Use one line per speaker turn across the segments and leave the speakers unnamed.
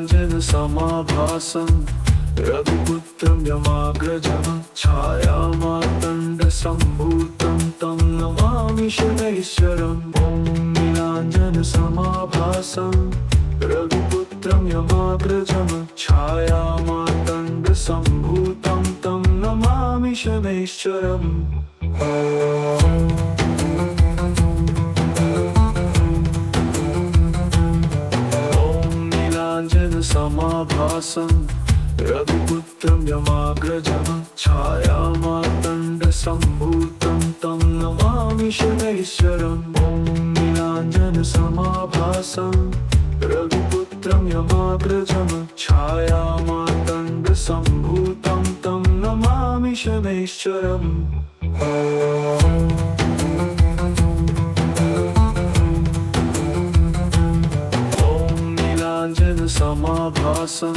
नीलाञ्जनसमाभासं रघुपुत्रं यमाग्रजं छायामार्तण्डसम्भूतं तं नमामि शनैश्वरम्। ॐ नीलाञ्जनसमाभासं रघुपुत्रं यमाग्रजं छायामार्तण्डसम्भूतं तं नमामि शनैश्वरम्। समाभासं रघुपुत्रं यमाग्रजं छायामार्तण्डसम्भूतं तं नमामि शनैश्वरम्। ॐ नीलाञ्जनसमाभासं रघुपुत्रं यमाग्रजं छायामार्तण्डसम्भूतं तं नमामि शनैश्वरम्। समाभासं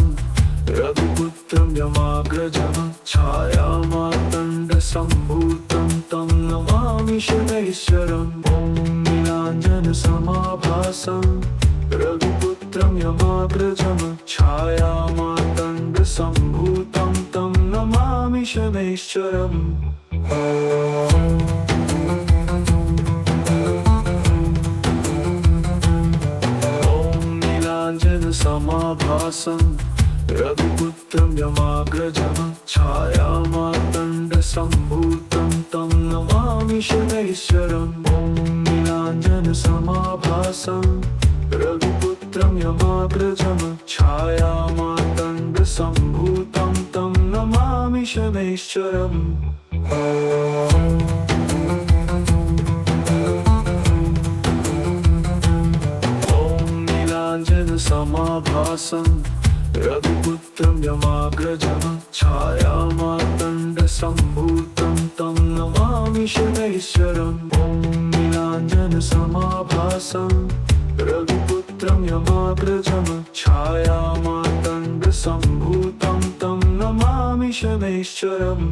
रघुपुत्रं यमाग्रजं छायामार्तण्डसम्भूतं तं नमामि शनैश्वरम्। ॐ नीलाञ्जनसमाभासं रघुपुत्रं यमाग्रजं छायामार्तण्डसम्भूतं तं नमामि शनैश्वरम्। समाभासं रघुपुत्रं यमाग्रजं छायामार्तण्डसम्भूतं तं नमामि शनैश्वरम्। ॐ नीलाञ्जनसमाभासं रघुपुत्रं यमाग्रजं छायामार्तण्डसम्भूतं तं नमामि शनैश्वरम्। समाभासं रघुपुत्रं यमाग्रजं छायामार्तण्डसम्भूतं तं नमामि शनैश्वरम्। ॐ नीलाञ्जनसमाभासं रघुपुत्रं यमाग्रजं छायामार्तण्डसम्भूतं तं नमामि शनैश्वरम्।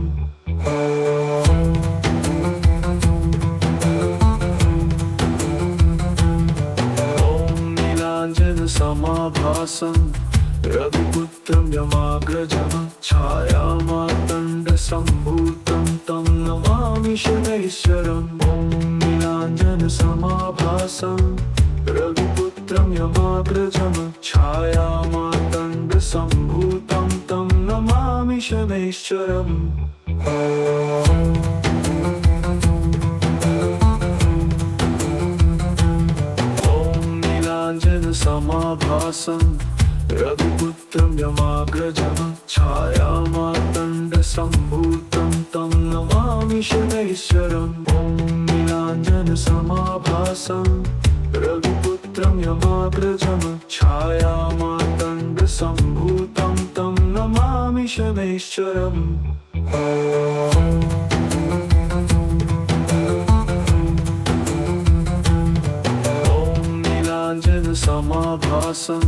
समाभासं रघुपुत्रं यमाग्रजं छायामार्तण्डसम्भूतं तं नमामि शनैश्वरम्। ॐ नीलाञ्जनसमाभासं रघुपुत्रं यमाग्रजं छायामार्तण्डसम्भूतं तं नमामि शनैश्वरम्। समाभासं रघुपुत्रं यमाग्रजं छायामार्तण्डसम्भूतं तं नमामि शनैश्वरम्। ॐ नीलाञ्जनसमाभासं रघुपुत्रं यमाग्रजं छायामार्तण्डसम्भूतं तं नमामि शनैश्वरम्। समाभासं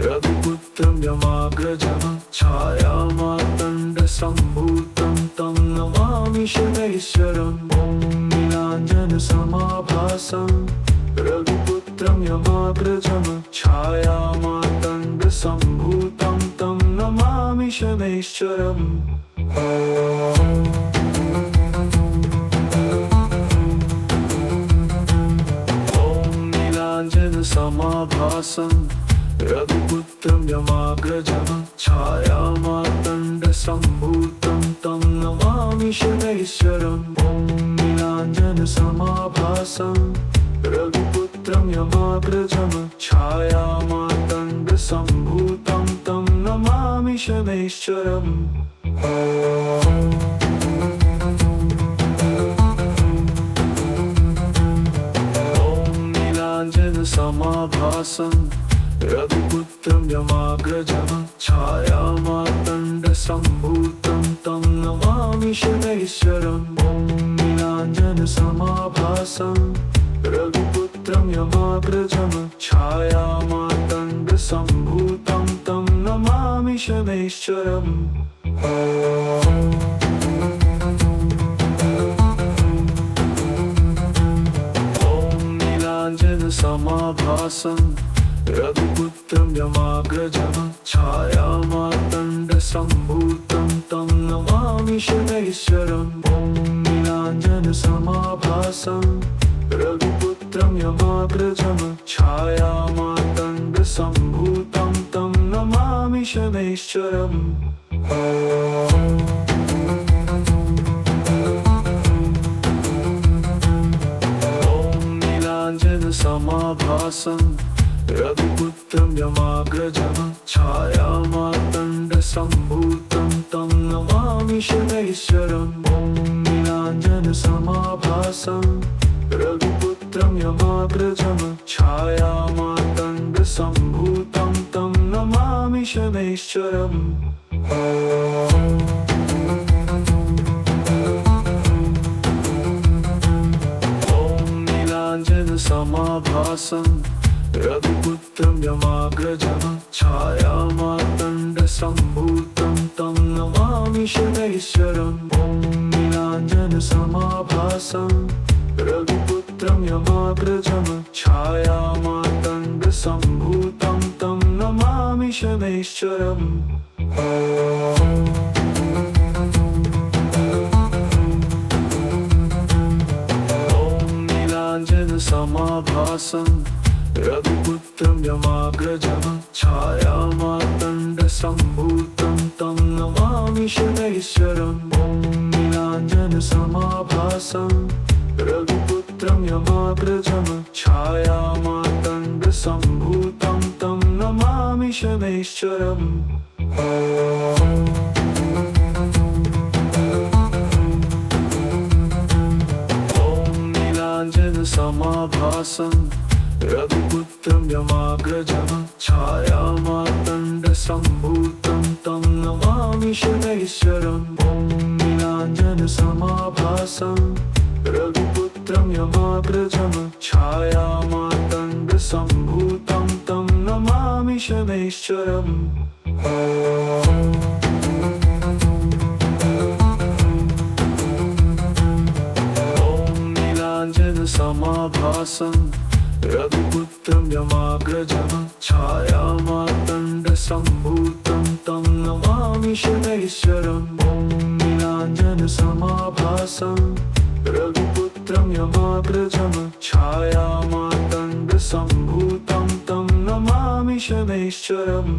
रघुपुत्रं यमाग्रजं छायामार्तण्डसम्भूतं तं नमामि शनैश्वरम्। ॐ नीलाञ्जनसमाभासं रघुपुत्रं यमाग्रजं छायामार्तण्डसम्भूतं तं नमामि शनैश्वरम्। समाभासं रघुपुत्रं यमाग्रजं छायामार्तण्डसम्भूतं तं नमामि शनैश्वरम्। ॐ नीलाञ्जनसमाभासं रघुपुत्रं यमाग्रजं छायामार्तण्डसम्भूतं तं नमामि शनैश्वरम्। समाभासं रघुपुत्रं यमाग्रजं छायामार्तण्डसम्भूतं तं नमामि शनैश्वरम्। ॐ नीलाञ्जनसमाभासं रघुपुत्रं यमाग्रजं छायामार्तण्डसम्भूतं तं नमामि शनैश्वरम्। समाभासं रघुपुत्रं यमाग्रजं छायामार्तण्डसम्भूतं तं नमामि शनैश्वरम् ॐ नीलाञ्जनसमाभासं रघुपुत्रं यमाग्रजं छायामार्तण्डसम्भूतं तं नमामि शनैश्वरम् समाभासं रघुपुत्रं यमाग्रजं छायामार्तण्डसम्भूतं तं नमामि शनैश्वरम् ॐ नीलाञ्जनसमाभासं रघुपुत्रं यमाग्रजं छायामार्तण्डसम्भूतं तं नमामि शनैश्वरम् समाभासं रघुपुत्रं यमाग्रजं छायामार्तण्डसम्भूतं तं नमामि शनैश्वरम् ॐ नीलाञ्जनसमाभासं रघुपुत्रं यमाग्रजं छायामार्तण्डसम्भूतं तं नमामि शनैश्वरम् समाभासं रघुपुत्रं यमाग्रजं छायामार्तण्डसम्भूतं तं नमामि शनैश्वरम् ॐ नीलाञ्जनसमाभासं रघुपुत्रं यमाग्रजं छायामार्तण्डसम्भूतं तं नमामि शनैश्वरम् समाभासं रघुपुत्रं यमाग्रजं छायामार्तण्डसम्भूतं तं नमामि शनैश्वरम् ॐ नीलाञ्जनसमाभासं रघुपुत्रं यमाग्रजं छायामार्तण्डसम्भूतं तं नमामि शनैश्वरम् समाभासं रघुपुत्रं यमाग्रजं छायामार्तण्डसम्भूतं तं नमामि शनैश्वरम् ॐ नीलाञ्जनसमाभासं रघुपुत्रं यमाग्रजं छायामार्तण्डसम्भूतं तं नमामि शनैश्वरम्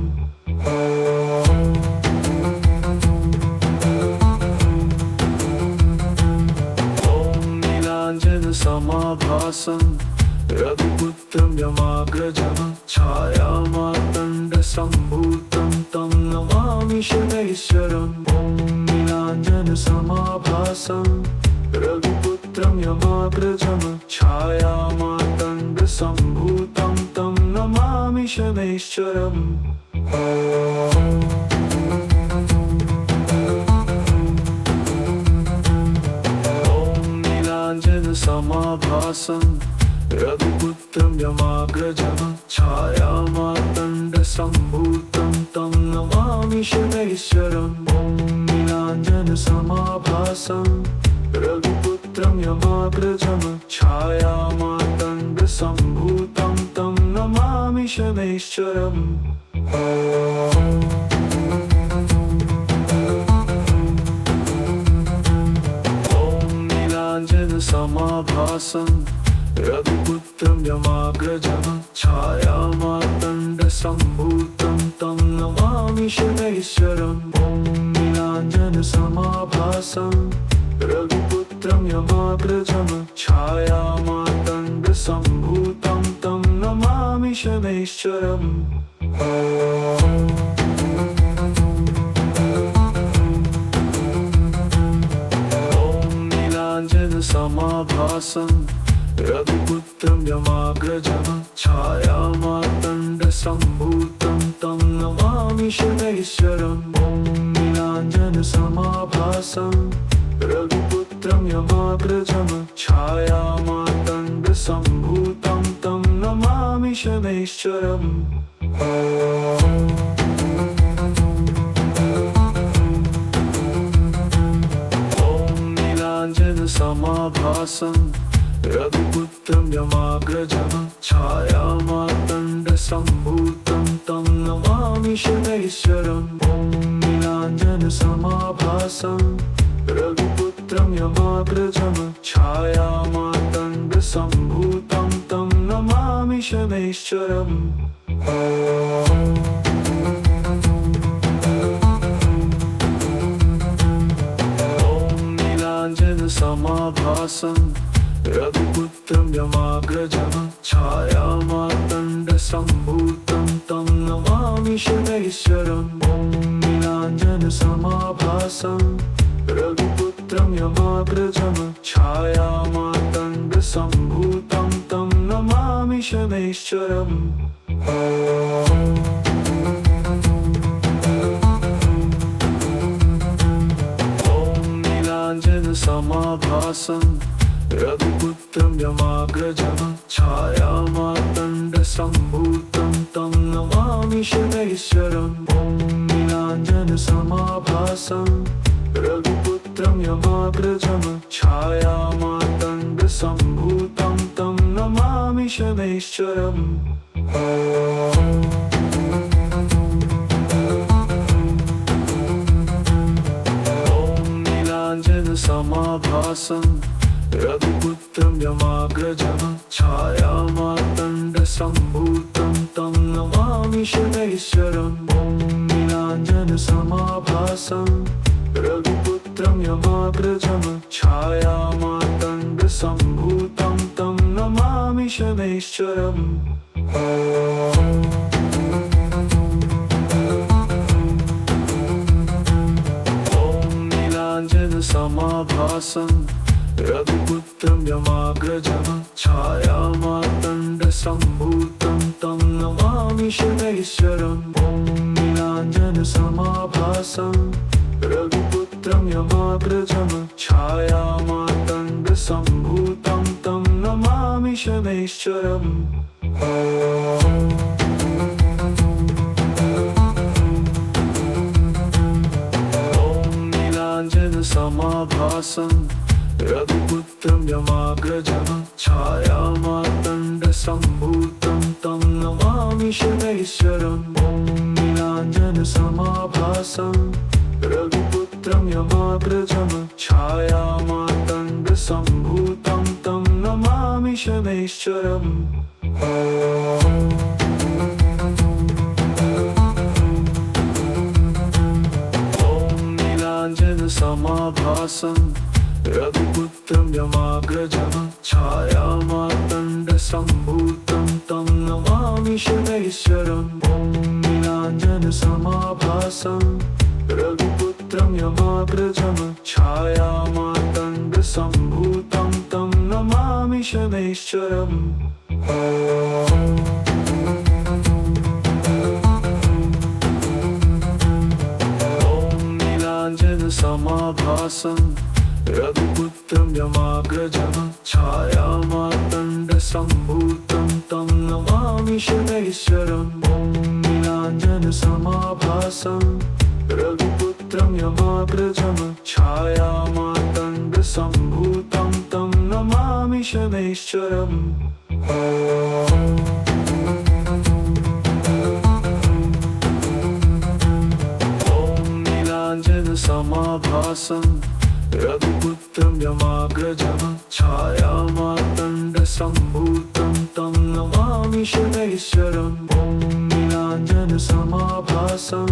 समाभासं रघुपुत्रं यमाग्रजं छायामार्तण्डसम्भूतं तं नमामि शनैश्वरम् ॐ नीलाञ्जनसमाभासं रघुपुत्रं यमाग्रजं छायामार्तण्डसम्भूतं तं नमामि शनैश्वरम् समाभासं रघुपुत्रं यमाग्रजं छायामार्तण्डसम्भूतं तं नमामि शनैश्वरम् ॐ नीलाञ्जनसमाभासं रघुपुत्रं यमाग्रजं छायामार्तण्डसम्भूतं तं नमामि शनैश्वरम् समाभासं रघुपुत्रं यमाग्रजं छायामार्तण्डसम्भूतं तं नमामि शनैश्वरम् ॐ नीलाञ्जनसमाभासं रघुपुत्रं यमाग्रजं छायामार्तण्डसम्भूतं तं नमामि शनैश्वरम् समाभासं रघुपुत्रं यमाग्रजं छायामार्तण्डसम्भूतं तं नमामि शनैश्वरम् ॐ नीलाञ्जनसमाभासं रघुपुत्रं यमाग्रजं छायामार्तण्डसम्भूतं तं नमामि शनैश्वरम् समाभासं रघुपुत्रं यमाग्रजं छायामार्तण्डसम्भूतं शनैश्चरम् ॐ नीलाञ्जनसमाभासं रघुपुत्रं यमाग्रजं छायामार्तण्डसम्भूतं तं नमामि शनैश्चरम् समाभासं रघुपुत्रं यमाग्रजं छायामार्तण्डसम्भूतं तं नमामि शनैश्चरम् ॐ नीलाञ्जनसमाभासं रघुपुत्रं यमाग्रजं छायामार्तण्डसम्भूतं तं नमामि शनैश्चरम् समाभासं रघुपुत्रं यमाग्रजं छायामार्तण्डसम्भूतं तं नमामि शनैश्चरम् ॐ नीलाञ्जनसमाभासं रघुपुत्रं यमाग्रजं छायामार्तण्डसम्भूतं तं नमामि शनैश्चरम् समाभासं रघुपुत्रं यमाग्रजं छायामार्तण्डसम्भूतं तं नमामि शनैश्चरम् ॐ नीलाञ्जनसमाभासं रघुपुत्रं यमाग्रजं छायामार्तण्डसम्भूतं तं नमामि शनैश्चरम् समाभासं रघुपुत्रं यमाग्रजं छायामार्तण्डसम्भूतं तं नमामि शनैश्चरम् ॐ नीलाञ्जनसमाभासं रघुपुत्रं यमाग्रजं छायामार्तण्डसम्भूतं तं नमामि शनैश्चरम् समाभासं रघुपुत्रं यमाग्रजं छायामार्तण्डसम्भूतं तं नमामि शनैश्चरम् ॐ नीलाञ्जनसमाभासं रघुपुत्रं यमाग्रजं छायामार्तण्डसम्भूतं तं नमामि शनैश्चरम् समाभासं रघुपुत्रं यमाग्रजं छायामार्तण्डसम्भूतं तं नमामि शनैश्चरम् ॐ नीलाञ्जनसमाभासं रघुपुत्रं यमाग्रजं छायामार्तण्डसम्भूतं तं नमामि शनैश्चरम् समाभासं रघुपुत्रं यमाग्रजं छायामार्तण्डसम्भूतं तं नमामि शनैश्चरम् ॐ नीलाञ्जनसमाभासं रघुपुत्रं यमाग्रजं छायामार्तण्डसम्भूतं तं नमामि शनैश्चरम् समाभासं रघुपुत्रं यमाग्रजं छायामार्तण्डसम्भूतं तं नमामि शनैश्चरम् ॐ नीलाञ्जनसमाभासं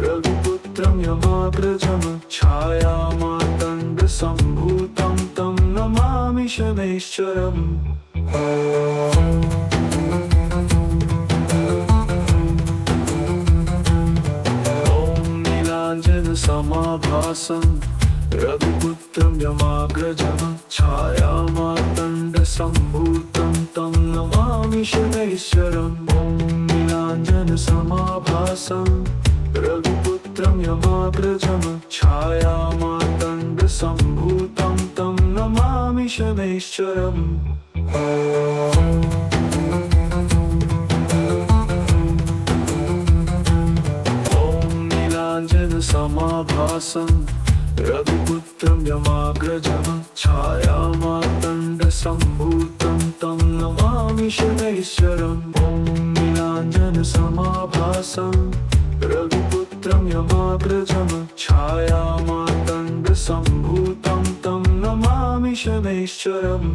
रघुपुत्रं यमाग्रजं छायामार्तण्डसम्भूतं तं नमामि शनैश्चरम् समाभासं रघुपुत्रं यमाग्रजं छायामार्तण्डसम्भूतं तं नमामि शनैश्चरम् ॐ नीलाञ्जनसमाभासं रघुपुत्रं यमाग्रजं छायामार्तण्डसम्भूतं तं नमामि शनैश्चरम् समाभासं रघुपुत्रं यमाग्रजं छायामार्तण्डसम्भूतं तं नमामि शनैश्चरम् ॐ नीलाञ्जनसमाभासं रघुपुत्रं यमाग्रजं छायामार्तण्डसम्भूतं तं नमामि शनैश्चरम्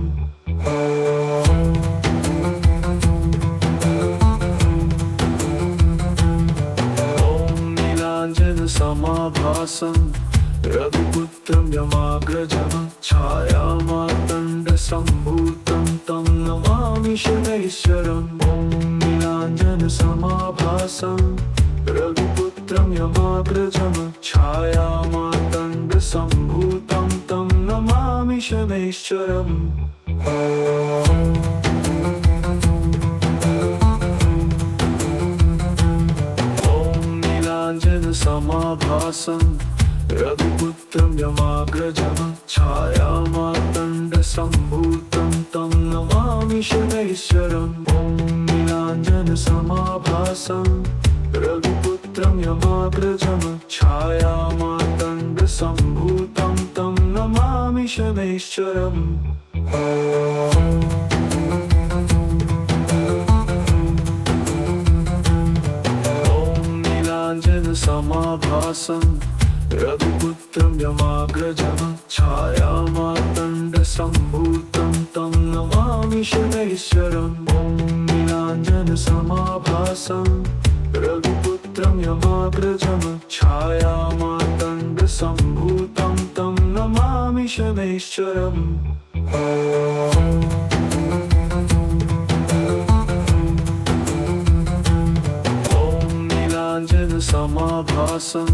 समाभासं रघुपुत्रं यमाग्रजं छायामार्तण्डसम्भूतं तं नमामि शनैश्चरम् ॐ नीलाञ्जनसमाभासं रघुपुत्रं यमाग्रजं छायामार्तण्डसम्भूतं तं नमामि शनैश्चरम् समाभासं रघुपुत्रं यमाग्रजं छायामार्तण्डसम्भूतं तं नमामि शनैश्चरम् ॐ नीलाञ्जनसमाभासं रघुपुत्रं यमाग्रजं छायामार्तण्डसम्भूतं तं नमामि शनैश्चरम् समाभासं रघुपुत्रं यमाग्रजं छायामार्तण्डसम्भूतं तं नमामि शनैश्चरम् ॐ नीलाञ्जनसमाभासं रघुपुत्रं यमाग्रजं छायामार्तण्डसम्भूतं तं नमामि शनैश्चरम् समाभासं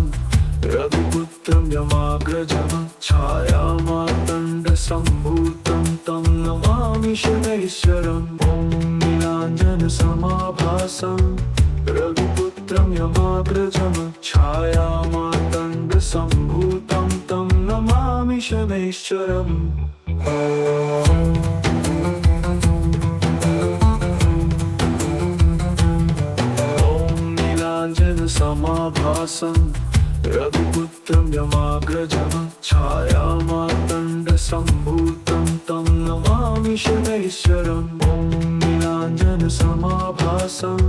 रघुपुत्रं यमाग्रजं छायामार्तण्डसम्भूतं तं नमामि शनैश्चरम् ॐ नीलाञ्जनसमाभासं रघुपुत्रं यमाग्रजं छायामार्तण्डसम्भूतं तं नमामि शनैश्चरम् समाभासं रघुपुत्रं यमाग्रजं छायामार्तण्डसम्भूतं तं नमामि शनैश्चरम् ॐ नीलाञ्जनसमाभासं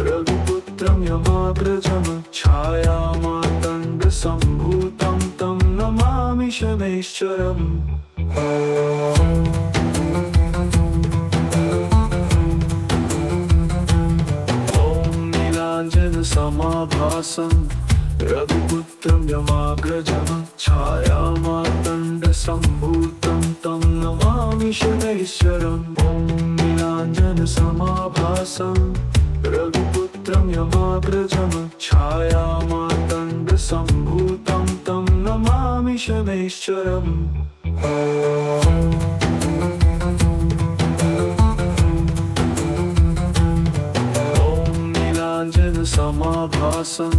रघुपुत्रं यमाग्रजं छायामार्तण्डसम्भूतं तं नमामि शनैश्चरम् समाभासं रघुपुत्रं यमाग्रजं छायामार्तण्डसम्भूतं तं नमामि शनैश्चरम् ॐ नीलाञ्जनसमाभासं रघुपुत्रं यमाग्रजं छायामार्तण्डसम्भूतं तं नमामि शनैश्चरम् समाभासं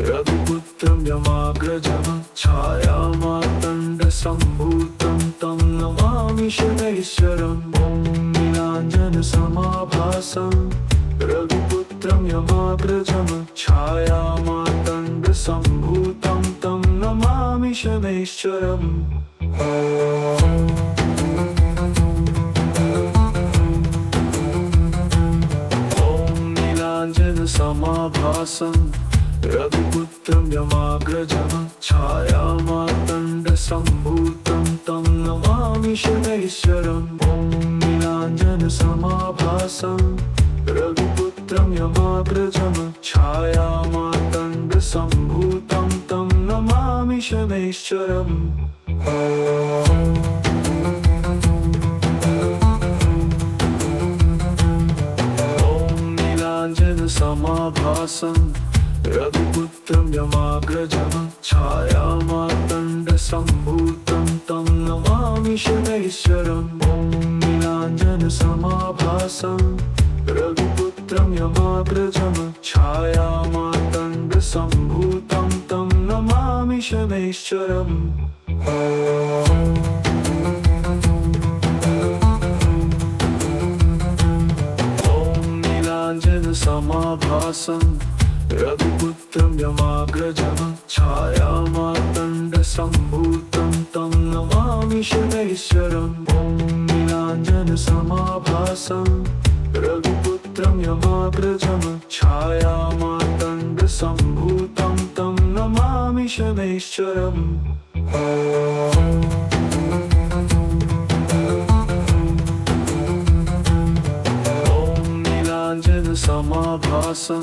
रघुपुत्रं यमाग्रजं छायामार्तण्डसम्भूतं तं नमामि शनैश्चरम् ॐ नीलाञ्जनसमाभासं रघुपुत्रं यमाग्रजं छायामार्तण्डसम्भूतं तं नमामि शनैश्चरम् समाभासं रघुपुत्रं यमाग्रजं छायामार्तण्डसम्भूतं तं नमामि शनैश्चरम् ॐ नीलाञ्जनसमाभासं रघुपुत्रं यमाग्रजं छायामार्तण्डसम्भूतं तं नमामि शनैश्चरम् समाभासं रघुपुत्रं यमाग्रजं छायामार्तण्डसम्भूतं तं नमामि शनैश्चरम् ॐ नीलाञ्जनसमाभासं रघुपुत्रं यमाग्रजं छायामार्तण्डसम्भूतं तं नमामि शनैश्चरम् समाभासं रघुपुत्रं यमाग्रजं छायामार्तण्डसम्भूतं तं नमामि शनैश्चरम् ॐ नीलाञ्जनसमाभासं रघुपुत्रं यमाग्रजं छायामार्तण्डसम्भूतं सम्भूतं तं नमामि शनैश्चरम् समाभासं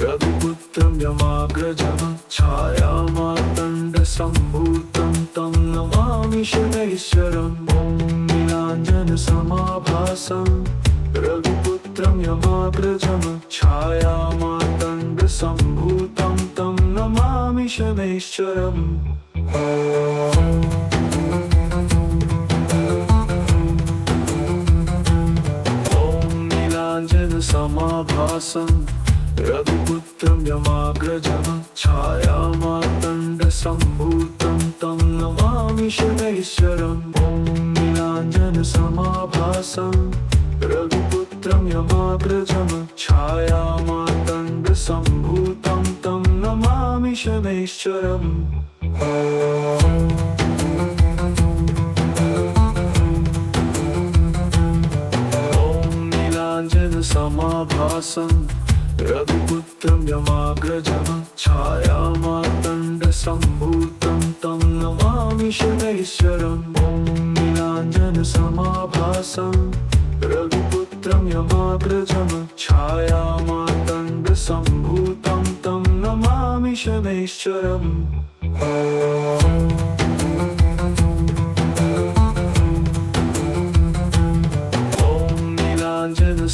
रघुपुत्रं यमाग्रजं छायामार्तण्डसम्भूतं तं नमामि शनैश्चरम् ॐ नीलाञ्जनसमाभासं रघुपुत्रं यमाग्रजं छायामार्तण्डसम्भूतं तं नमामि शनैश्चरम् समाभासं रघुपुत्रं यमाग्रजं छायामार्तण्डसम्भूतं तं नमामि शनैश्चरम् ॐ नीलाञ्जनसमाभासं रघुपुत्रं यमाग्रजं छायामार्तण्डसम्भूतं तं नमामि शनैश्चरम् समाभासं रघुपुत्रं यमाग्रजं छायामार्तण्डसम्भूतं तं नमामि शनैश्चरम् ॐ नीलाञ्जनसमाभासं रघुपुत्रं यमाग्रजं छायामार्तण्डसम्भूतं तं नमामि शनैश्चरम्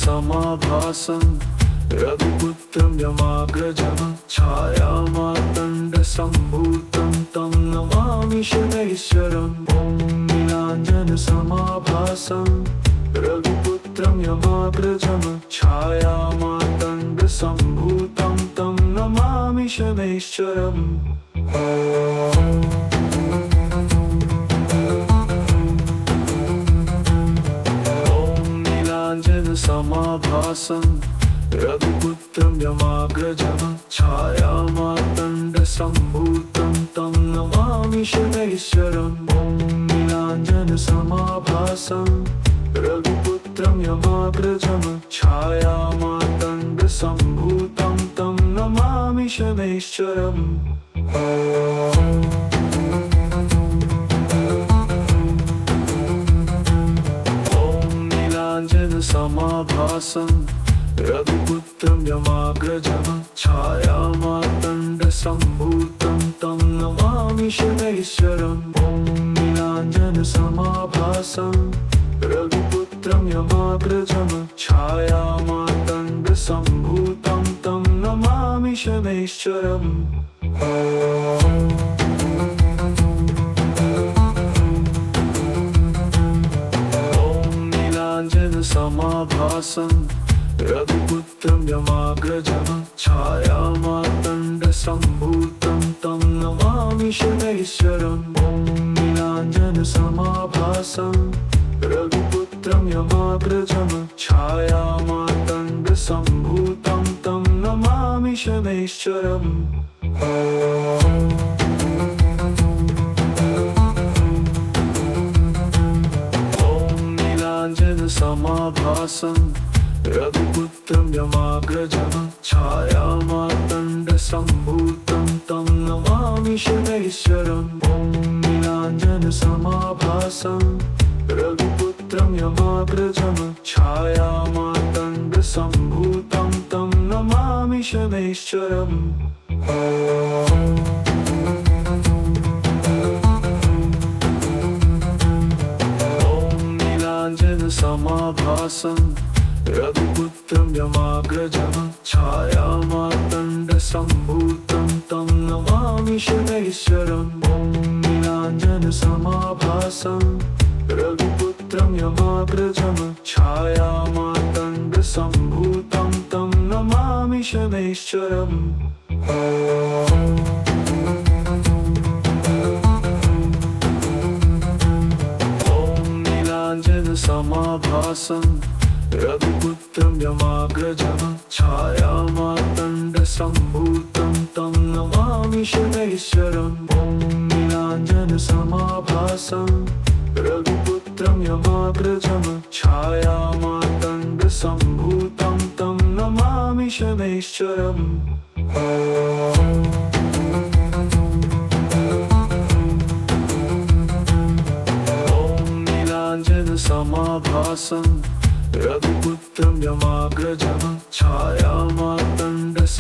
समाभासं रघुपुत्रं यमाग्रजं छायामार्तण्डसम्भूतं तं नमामि शनैश्चरम् ॐ नीलाञ्जनसमाभासं रघुपुत्रं यमाग्रजं छायामार्तण्डसम्भूतं तं नमामि शनैश्चरम् समाभासं रघुपुत्रं यमाग्रजं छायामार्तण्डसम्भूतं तं नमामि शनैश्चरम् ॐ नीलाञ्जनसमाभासं रघुपुत्रं यमाग्रजं छायामार्तण्डसम्भूतं तं नमामि शनैश्चरम् समाभासं रघुपुत्रं यमाग्रजं छायामार्तण्डसम्भूतं तं नमामि शनैश्चरम् ॐ नीलाञ्जनसमाभासं रघुपुत्रं यमाग्रजं छायामार्तण्डसम्भूतं तं नमामि शनैश्चरम् समाभासं रघुपुत्रं यमाग्रजं छायामार्तण्डसम्भूतं तं नमामि शनैश्चरम् ॐ नीलाञ्जनसमाभासं रघुपुत्रं यमाग्रजं छायामार्तण्डसम्भूतं तं नमामि शनैश्चरम् समाभासं रघुपुत्रं यमाग्रजं छायामार्तण्डसम्भूतं तं नमामि शनैश्चरम् ॐ नीलाञ्जनसमाभासं रघुपुत्रं यमाग्रजं छायामार्तण्डसम्भूतं तं नमामि शनैश्चरम् समाभासं रघुपुत्रं यमाग्रजं छायामार्तण्डसम्भूतं तं नमामि शनैश्चरम् ॐ नीलाञ्जनसमाभासं रघुपुत्रं यमाग्रजं छायामार्तण्डसम्भूतं तं नमामि शनैश्चरम् समाभासं रघुपुत्रं यमाग्रजं छायामार्तण्डसम्भूतं तं नमामि शनैश्चरम् ॐ नीलाञ्जनसमाभासं रघुपुत्रं यमाग्रजं छायामार्तण्डसम्भूतं तं नमामि शनैश्चरम्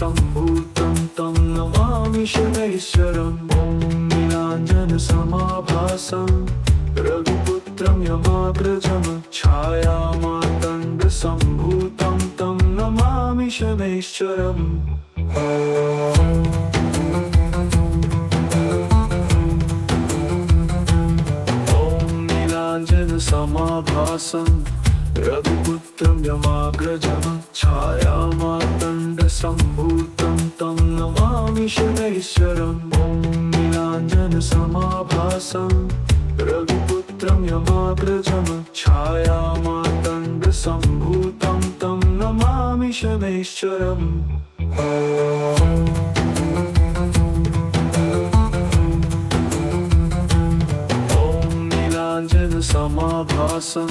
नीलाञ्जनसम्भूतं तं नमामि शनैश्वरम् ॐ नीलाञ्जनसमाभासं रघुपुत्रं यमाग्रजं छायामार्तण्डसम्भूतं तं नमामि शनैश्वरम् समाभासं रघुपुत्रं यमाग्रजं छायामार्तण्डसम्भूतं तं नमामि शनैश्वरम् ॐ नीलाञ्जनसमाभासं रघुपुत्रं यमाग्रजं छायामार्तण्डसम्भूतं तं नमामि शनैश्वरम् समाभासं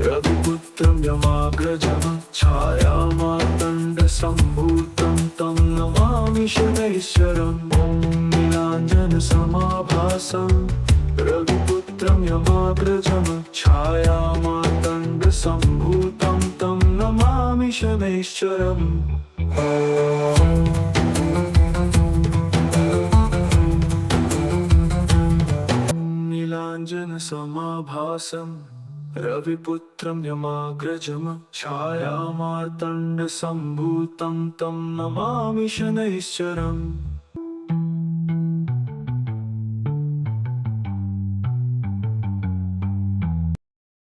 रघुपुत्रं यमाग्रजं छायामार्तण्डसम्भूतं तं नमामि शनैश्वरम् ॐ नीलाञ्जनसमाभासं रघुपुत्रं यमाग्रजं छायामार्तण्डसम्भूतं तं नमामि शनैश्वरम् नीलाञ्जनसमाभासं रविपुत्रं यमाग्रजं छायामार्तण्डसम्भूतं तं नमामि शनैश्वरम्